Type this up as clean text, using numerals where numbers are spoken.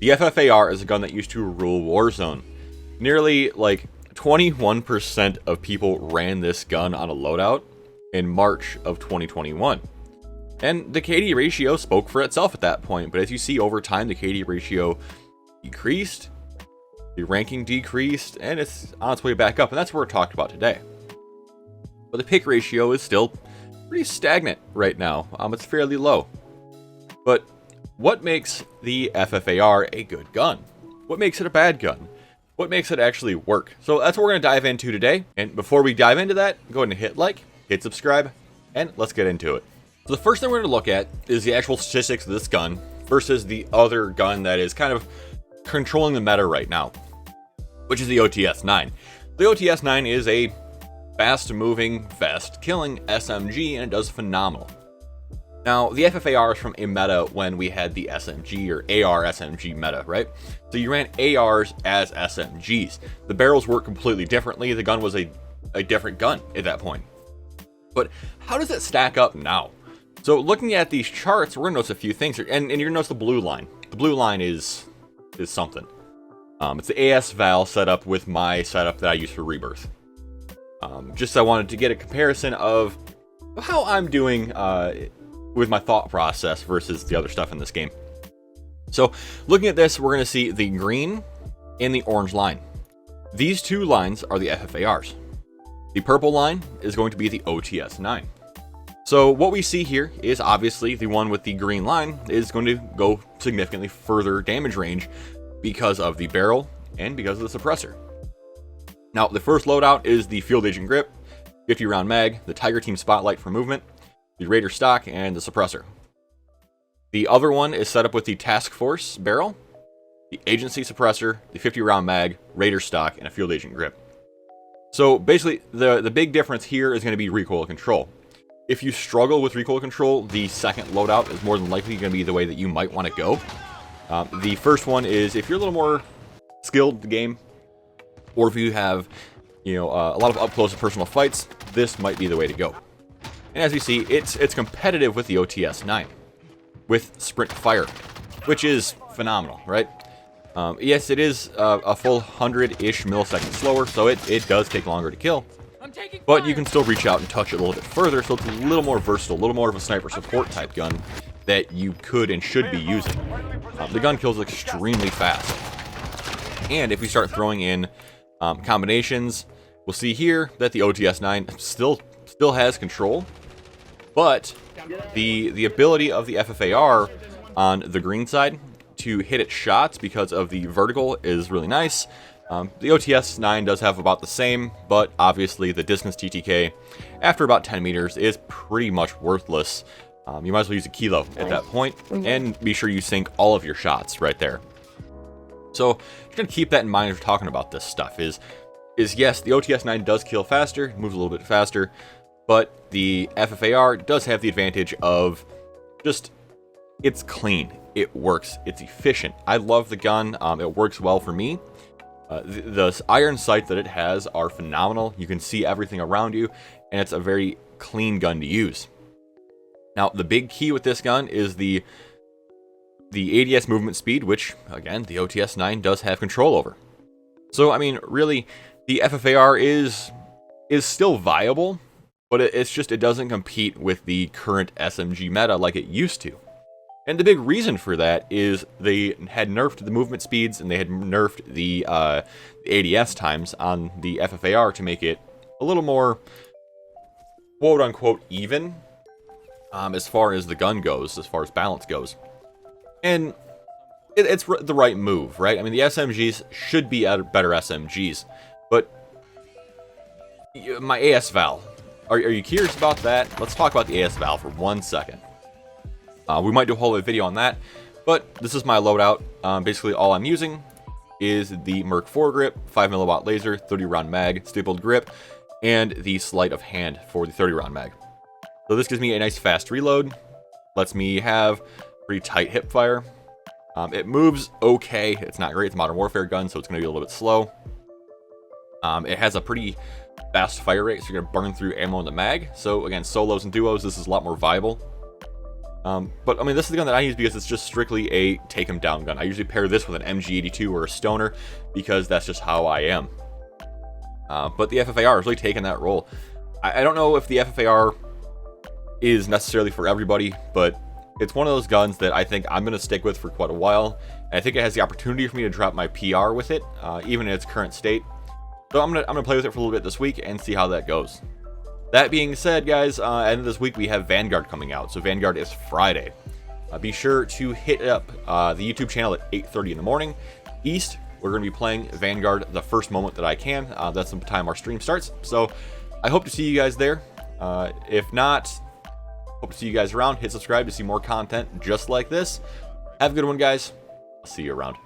The FFAR is a gun that used to rule Warzone. Nearly like 21% of people ran this gun on a loadout in March of 2021. And the KD ratio spoke for itself at that point, but as you see over time, the KD ratio decreased, the ranking decreased, and it's on its way back up, and that's what we're talking about today. But the pick ratio is still pretty stagnant right now. It's fairly low. But what makes the FFAR a good gun? What makes it a bad gun? What makes it actually work? So that's what we're going to dive into today. And before we dive into that, go ahead and hit like, hit subscribe, and let's get into it. So the first thing we're going to look at is the actual statistics of this gun versus the other gun that is kind of controlling the meta right now, which is the OTS-9. The OTS-9 is a fast-moving, fast-killing SMG, and it does phenomenal. Now, the FFAR is from a meta when we had the SMG or AR SMG meta, right? So you ran ARs as SMGs. The barrels work completely differently. The gun was a different gun at that point. But how does it stack up now? So looking at these charts, we're going to notice a few things here. And you're going to notice the blue line. The blue line is something. It's the AS Val setup with my setup that I use for Rebirth. Just I wanted to get a comparison of how I'm doing with my thought process versus the other stuff in this game. So looking at this, we're going to see the green and the orange line. These two lines are the FFARs. The purple line is going to be the OTS-9. So what we see here is obviously the one with the green line is going to go significantly further damage range because of the barrel and because of the suppressor. Now, the first loadout is the Field Agent Grip, 50 round mag, the Tiger Team Spotlight for movement, the Raider stock, and the suppressor. The other one is set up with the Task Force barrel, the Agency suppressor, the 50 round mag, Raider stock, and a Field Agent Grip. So basically, the big difference here is going to be recoil control. If you struggle with recoil control, the second loadout is more than likely going to be the way that you might want to go. The first one is if you're a little more skilled in the game, or if you have, a lot of up close and personal fights, this might be the way to go. And as we see, it's competitive with the OTS-9 with sprint fire, which is phenomenal, right? Yes, it is a full 100-ish milliseconds slower, so it does take longer to kill. But you can still reach out and touch it a little bit further, so it's a little more versatile, a little more of a sniper support type gun that you could and should be using. The gun kills extremely fast. And if we start throwing in combinations, we'll see here that the OTS-9 still has control, but the ability of the FFAR on the green side to hit its shots because of the vertical is really nice. The OTS-9 does have about the same, but obviously the distance TTK after about 10 meters is pretty much worthless. You might as well use a kilo at that point, and be sure you sink all of your shots right there. So just gonna keep that in mind as we're talking about this stuff. Is yes, the OTS-9 does kill faster, moves a little bit faster, but the FFAR does have the advantage of just it's clean, it works, it's efficient. I love the gun. It works well for me. The iron sights that it has are phenomenal. You can see everything around you, and it's a very clean gun to use. Now, the big key with this gun is the ADS movement speed, which, again, the OTS-9 does have control over. So, I mean, really, the FFAR is still viable, but it's just it doesn't compete with the current SMG meta like it used to. And the big reason for that is they had nerfed the movement speeds and they had nerfed the ADS times on the FFAR to make it a little more quote-unquote even as far as the gun goes, as far as balance goes. And it's the right move, right? I mean, the SMGs should be better SMGs, but my AS Val, are you curious about that? Let's talk about the AS Val for 1 second. We might do a whole video on that, but this is my loadout. Basically, all I'm using is the Merc foregrip, 5 milliwatt laser, 30 round mag, stapled grip, and the sleight of hand for the 30 round mag. So this gives me a nice fast reload, lets me have pretty tight hip fire. It moves okay. It's not great. It's a modern warfare gun, so it's going to be a little bit slow. It has a pretty fast fire rate, so you're going to burn through ammo in the mag. So again, solos and duos, this is a lot more viable. But I mean, this is the gun that I use because it's just strictly a take him down gun. I usually pair this with an MG82 or a stoner because that's just how I am. But the FFAR is really taking that role. I don't know if the FFAR is necessarily for everybody, but it's one of those guns that I think I'm going to stick with for quite a while. And I think it has the opportunity for me to drop my PR with it, even in its current state. So I'm gonna play with it for a little bit this week and see how that goes. That being said, guys, end of this week we have Vanguard coming out. So Vanguard is Friday. Be sure to hit up the YouTube channel at 8:30 in the morning East. We're going to be playing Vanguard the first moment that I can. That's the time our stream starts. So I hope to see you guys there. If not, hope to see you guys around. Hit subscribe to see more content just like this. Have a good one, guys. I'll see you around.